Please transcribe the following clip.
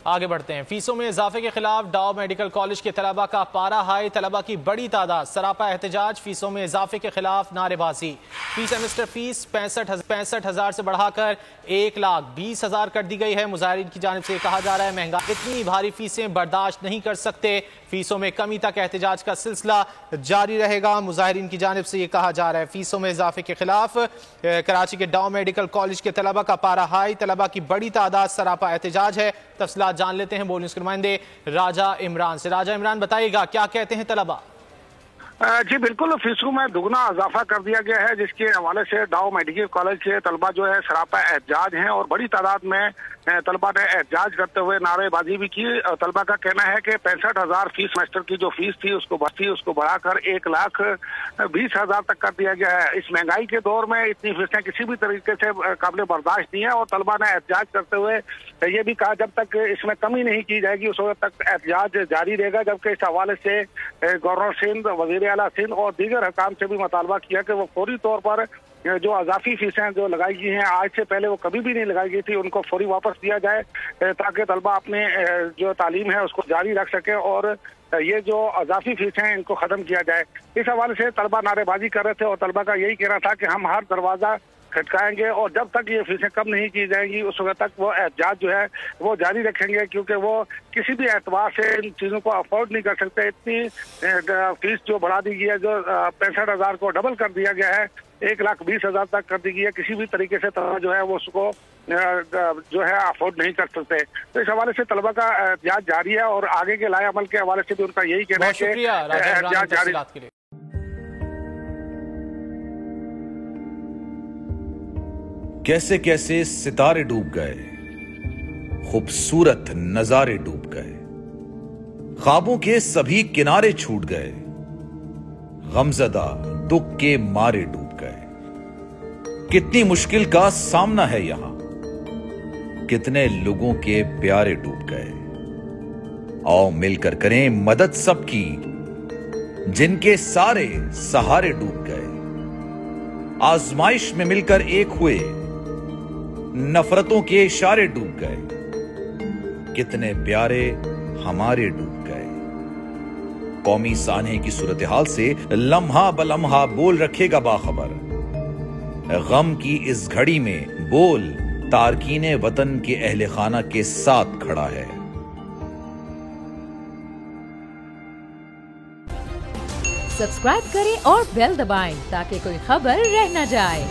آگے بڑھتے ہیں۔ فیسوں میں اضافے کے خلاف ڈاؤ میڈیکل کالج کے طلبہ کا پارا ہائی، طلبہ کی بڑی تعداد سراپا احتجاج، فیسوں میں اضافے کے خلاف نعرے بازی۔ فی سیمسٹر فیس 65,000 سے بڑھا کر 1,20,000 کر دی گئی ہے۔ مظاہرین کی جانب سے کہا جا رہا ہے مہنگائی اتنی بھاری فیسیں برداشت نہیں کر سکتے، فیسوں میں کمی تک احتجاج کا سلسلہ جاری رہے گا۔ مظاہرین کی جانب سے یہ کہا جا رہا ہے فیسوں میں اضافے کے خلاف کراچی کے ڈاؤ میڈیکل کالج کے طلبہ کا پارا ہائی، طلبہ کی بڑی تعداد سراپا احتجاج ہے۔ تفصیلات جان لیتے ہیں بول نیوز کے نمائندے راجہ عمران سے۔ راجہ عمران بتائیے گا کیا کہتے ہیں طلبہ؟ جی بالکل، فیسوں میں دگنا اضافہ کر دیا گیا ہے، جس کے حوالے سے ڈاؤ میڈیکل کالج کے طلبہ جو ہے سراپا احتجاج ہیں اور بڑی تعداد میں طلبہ نے احتجاج کرتے ہوئے نعرے بازی بھی کی۔ طلبہ کا کہنا ہے کہ 65,000 فی سیمسٹر کی جو فیس تھی اس کو بڑھا کر 1,20,000 تک کر دیا گیا ہے۔ اس مہنگائی کے دور میں اتنی فیسیں کسی بھی طریقے سے قابل برداشت نہیں ہے، اور طلبہ نے احتجاج کرتے ہوئے یہ بھی کہا جب تک اس میں کمی نہیں کی جائے گی اس وقت تک احتجاج جاری رہے گا۔ جبکہ اس حوالے سے گورنر سندھ، وزیر اعلیٰ سندھ اور دیگر حکام سے بھی مطالبہ کیا کہ وہ فوری طور پر جو اضافی فیسیں جو لگائی گئی ہیں آج سے پہلے وہ کبھی بھی نہیں لگائی گئی تھی، ان کو فوری واپس دیا جائے تاکہ طلبہ اپنے جو تعلیم ہے اس کو جاری رکھ سکے اور یہ جو اضافی فیسیں ہیں ان کو ختم کیا جائے۔ اس حوالے سے طلبہ نعرے بازی کر رہے تھے اور طلبہ کا یہی کہنا تھا کہ ہم ہر دروازہ کھٹکائیں گے اور جب تک یہ فیسیں کم نہیں کی جائیں گی اس وقت تک وہ احتجاج جو ہے وہ جاری رکھیں گے، کیونکہ وہ کسی بھی اعتبار سے ان چیزوں کو افورڈ نہیں کر سکتے۔ اتنی فیس جو بڑھا دی گئی ہے، جو 65,000 کو ڈبل کر دیا گیا ہے، 1,20,000 تک کر دی گئی ہے، کسی بھی طریقے سے طلبہ جو ہے وہ اس کو جو ہے افورڈ نہیں کر سکتے۔ تو اس حوالے سے طلبہ کا احتجاج جاری ہے اور آگے کے لائے عمل کے حوالے سے بھی ان کا یہی کہنا ہے کہ احتجاج جاری۔ کیسے کیسے ستارے ڈوب گئے، خوبصورت نظارے ڈوب گئے، خوابوں کے سبھی کنارے چھوٹ گئے، غمزدہ دکھ کے مارے ڈوب گئے۔ کتنی مشکل کا سامنا ہے یہاں، کتنے لوگوں کے پیارے ڈوب گئے۔ آؤ مل کر کریں مدد سب کی، جن کے سارے سہارے ڈوب گئے۔ آزمائش میں مل کر ایک ہوئے، نفرتوں کے اشارے ڈوب گئے، کتنے پیارے ہمارے ڈوب گئے۔ قومی سانحے کی صورتحال سے لمحہ بلمحہ بول رکھے گا باخبر، غم کی اس گھڑی میں بول تارکین وطن کے اہل خانہ کے ساتھ کھڑا ہے۔ سبسکرائب کریں اور بیل دبائیں تاکہ کوئی خبر رہ نہ جائے۔